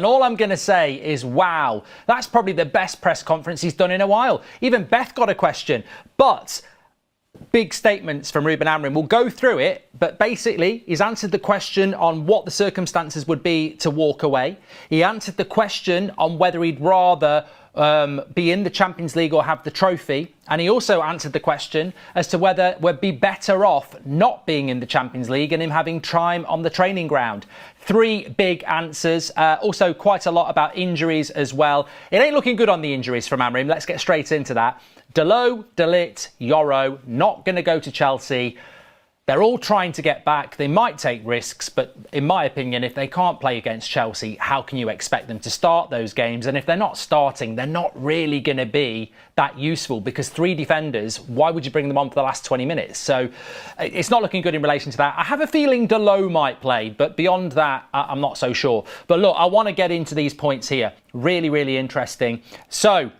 And all I'm going to say is, wow, that's probably the best press conference he's done in a while. Even Beth got a question. But big statements from Ruben Amorim. We'll go through it, but basically he's answered the question on what the circumstances would be to walk away. He answered the question on whether he'd rather be in the Champions League or have the trophy. And he also answered the question as to whether we'd be better off not being in the Champions League and him having time on the training ground. Three big answers. Also quite a lot about injuries as well. It ain't looking good on the injuries from Amorim. Let's get straight into that. Dalot, De Ligt, Yoro, not going to go to Chelsea. They're all trying to get back. They might take risks, but in my opinion, if they can't play against Chelsea, how can you expect them to start those games? And if they're not starting, they're not really going to be that useful, because three defenders, why would you bring them on for the last 20 minutes? So it's not looking good in relation to that. I have a feeling Dalot might play, but beyond that, I'm not so sure. But look, I want to get into these points here. Really, really interesting. So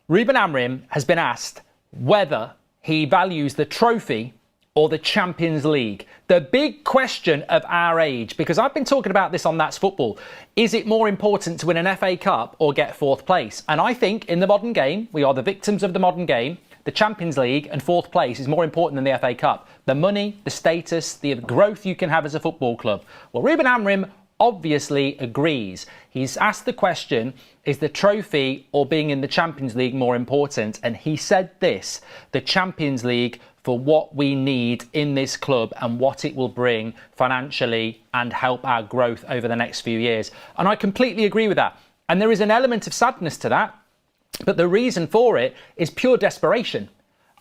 Ruben Amorim has been asked whether he values the trophy or the Champions League. The big question of our age, because I've been talking about this on That's Football. Is it more important to win an FA Cup or get fourth place? And I think in the modern game, we are the victims of the modern game. The Champions League and fourth place is more important than the FA Cup. The money, the status, the growth you can have as a football club. Well, Ruben Amorim obviously agrees. He's asked the question, is the trophy or being in the Champions League more important? And he said this: the Champions League for what we need in this club and what it will bring financially and help our growth over the next few years. And I completely agree with that. And there is an element of sadness to that, but the reason for it is pure desperation.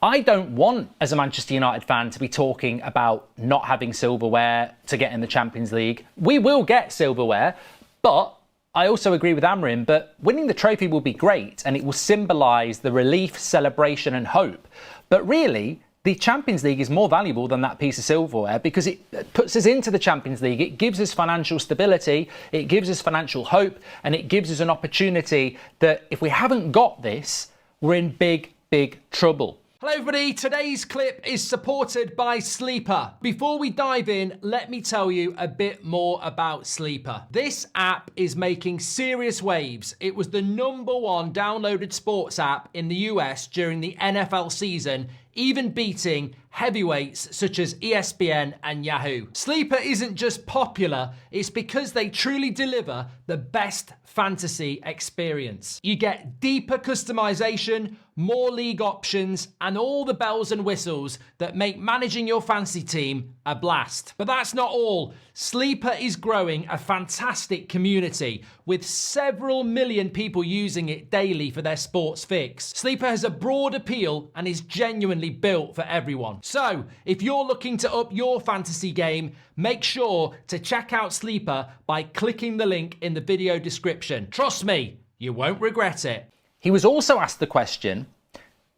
I don't want, as a Manchester United fan, to be talking about not having silverware to get in the Champions League. We will get silverware, but I also agree with Amorim, but winning the trophy will be great and it will symbolise the relief, celebration and hope. But really, the Champions League is more valuable than that piece of silverware, because it puts us into the Champions League. It gives us financial stability, it gives us financial hope, and it gives us an opportunity that if we haven't got this, we're in big, big trouble. Hello everybody, today's clip is supported by Sleeper. Before we dive in, let me tell you a bit more about Sleeper. This app is making serious waves. It was the #1 downloaded sports app in the US during the NFL season, even beating heavyweights such as ESPN and Yahoo. Sleeper isn't just popular, it's because they truly deliver the best fantasy experience. You get deeper customization, more league options, and all the bells and whistles that make managing your fantasy team a blast. But that's not all. Sleeper is growing a fantastic community with several million people using it daily for their sports fix. Sleeper has a broad appeal and is genuinely built for everyone. So, if you're looking to up your fantasy game, make sure to check out Sleeper by clicking the link in the video description. Trust me, you won't regret it. He was also asked the question,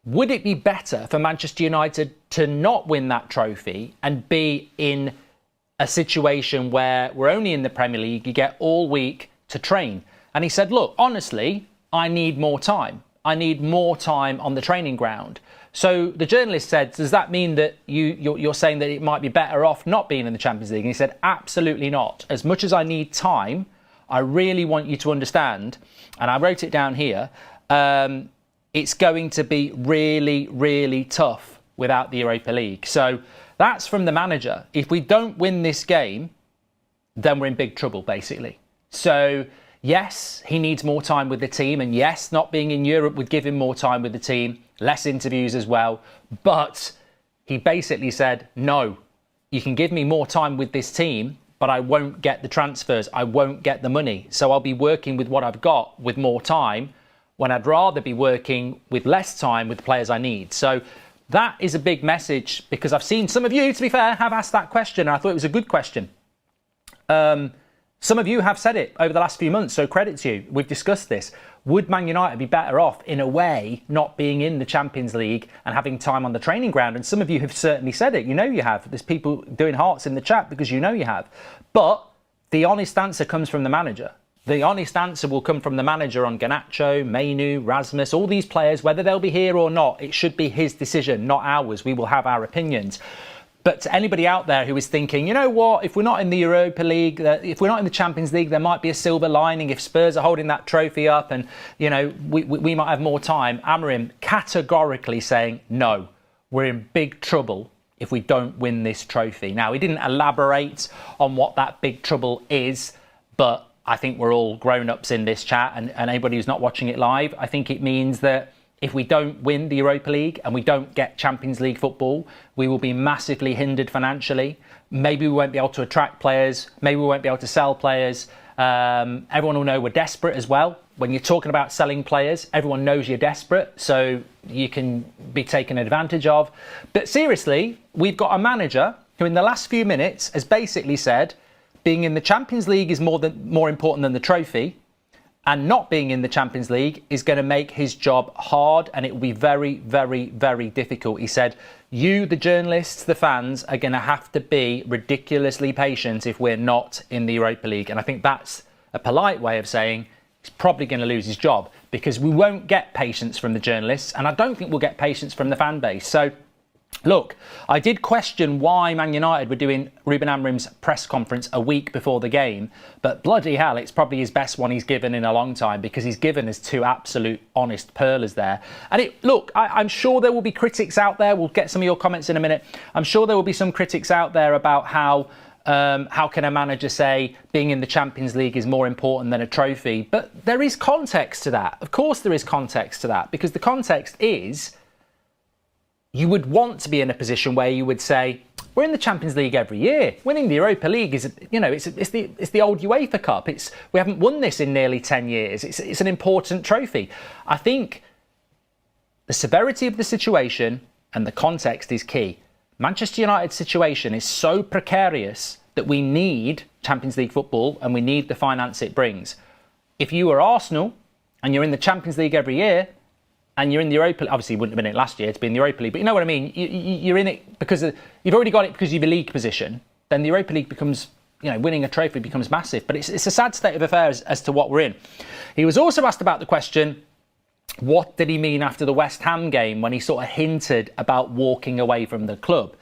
would it be better for Manchester United to not win that trophy and be in a situation where we're only in the Premier League, you get all week to train? And he said, look, honestly, I need more time. I need more time on the training ground. So the journalist said, does that mean that you're saying that it might be better off not being in the Champions League? And he said, absolutely not. As much as I need time, I really want you to understand, and I wrote it down here, it's going to be really, really tough without the Europa League. So that's from the manager. If we don't win this game, then we're in big trouble, basically. So yes, he needs more time with the team. And yes, not being in Europe would give him more time with the team, less interviews as well. But he basically said, no, you can give me more time with this team, but I won't get the transfers. I won't get the money. So I'll be working with what I've got with more time, when I'd rather be working with less time with the players I need. So that is a big message, because I've seen some of you, to be fair, have asked that question. And I thought it was a good question. Some of you have said it over the last few months, so credit to you. We've discussed this. Would Man United be better off, in a way, not being in the Champions League and having time on the training ground? And some of you have certainly said it. You know you have. There's people doing hearts in the chat because you know you have. But the honest answer comes from the manager. The honest answer will come from the manager on Garnacho, Mainu, Rasmus, all these players, whether they'll be here or not. It should be his decision, not ours. We will have our opinions. But to anybody out there who is thinking, you know what, if we're not in the Europa League, if we're not in the Champions League, there might be a silver lining if Spurs are holding that trophy up and, you know, we might have more time. Amorim categorically saying, no, we're in big trouble if we don't win this trophy. Now, he didn't elaborate on what that big trouble is, but I think we're all grown-ups in this chat, and anybody who's not watching it live, I think it means that if we don't win the Europa League and we don't get Champions League football, we will be massively hindered financially. Maybe we won't be able to attract players. Maybe we won't be able to sell players. Everyone will know we're desperate as well. When you're talking about selling players, everyone knows you're desperate, so you can be taken advantage of. But seriously, we've got a manager who in the last few minutes has basically said being in the Champions League is more important than the trophy. And not being in the Champions League is going to make his job hard, and it will be very, very, very difficult. He said, you, the journalists, the fans, are going to have to be ridiculously patient if we're not in the Europa League. And I think that's a polite way of saying he's probably going to lose his job, because we won't get patience from the journalists, and I don't think we'll get patience from the fan base. So, look, I did question why Man United were doing Ruben Amorim's press conference a week before the game, but bloody hell, it's probably his best one he's given in a long time, because he's given us two absolute honest pearlers there. And look, I'm sure there will be critics out there. We'll get some of your comments in a minute. I'm sure there will be some critics out there about how can a manager say being in the Champions League is more important than a trophy? But there is context to that. Of course there is context to that, because the context is you would want to be in a position where you would say, we're in the Champions League every year. Winning the Europa League is, you know, it's the old UEFA Cup. We haven't won this in nearly 10 years. It's an important trophy. I think the severity of the situation and the context is key. Manchester United's situation is so precarious that we need Champions League football and we need the finance it brings. If you were Arsenal and you're in the Champions League every year, and you're in the Europa League, obviously you wouldn't have been in it last year to be in the Europa League, but you know what I mean? You're in it because you've already got it because you have a league position. Then the Europa League becomes, you know, winning a trophy becomes massive. But it's a sad state of affairs as to what we're in. He was also asked about the question, what did he mean after the West Ham game when he sort of hinted about walking away from the club?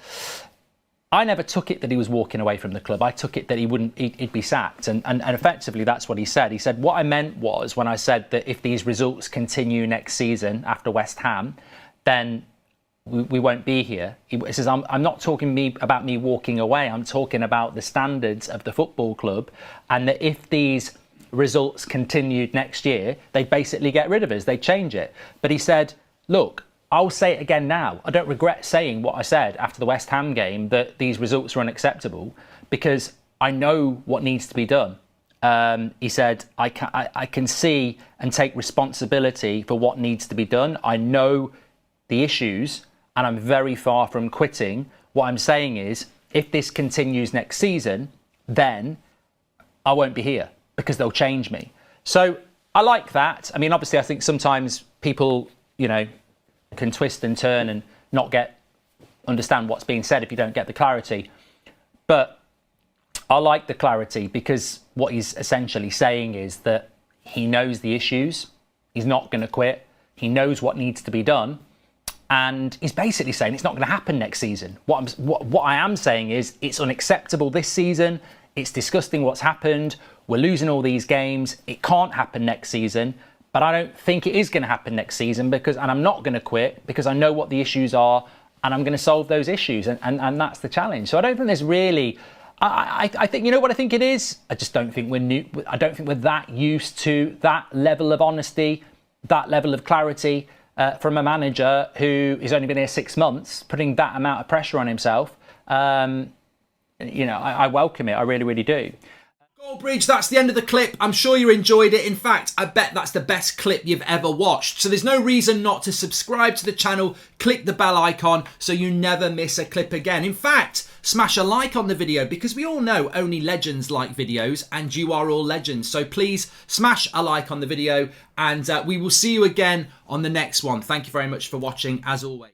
I never took it that he was walking away from the club. I took it that he'd be sacked. And effectively, that's what he said. He said, what I meant was when I said that if these results continue next season after West Ham, then we won't be here. He says, I'm not talking about me walking away. I'm talking about the standards of the football club, and that if these results continued next year, they'd basically get rid of us. They'd change it. But he said, look, I'll say it again now. I don't regret saying what I said after the West Ham game, that these results were unacceptable, because I know what needs to be done. He said, I can see and take responsibility for what needs to be done. I know the issues and I'm very far from quitting. What I'm saying is, if this continues next season, then I won't be here because they'll change me. So I like that. I mean, obviously, I think sometimes people, you know, can twist and turn and not understand what's being said if you don't get the clarity. But I like the clarity, because what he's essentially saying is that he knows the issues. He's not going to quit. He knows what needs to be done. And he's basically saying it's not going to happen next season. What I am saying is it's unacceptable this season. It's disgusting what's happened. We're losing all these games. It can't happen next season. But I don't think it is going to happen next season, and I'm not going to quit, because I know what the issues are and I'm going to solve those issues. And that's the challenge. So I don't think there's really, I think, you know what I think it is? I just don't think I don't think we're that used to that level of honesty, that level of clarity from a manager who has only been here 6 months, putting that amount of pressure on himself. You know, I welcome it. I really, really do. Goldbridge, that's the end of the clip. I'm sure you enjoyed it. In fact, I bet that's the best clip you've ever watched. So there's no reason not to subscribe to the channel, click the bell icon so you never miss a clip again. In fact, smash a like on the video, because we all know only legends like videos, and you are all legends. So please smash a like on the video, and we will see you again on the next one. Thank you very much for watching, as always.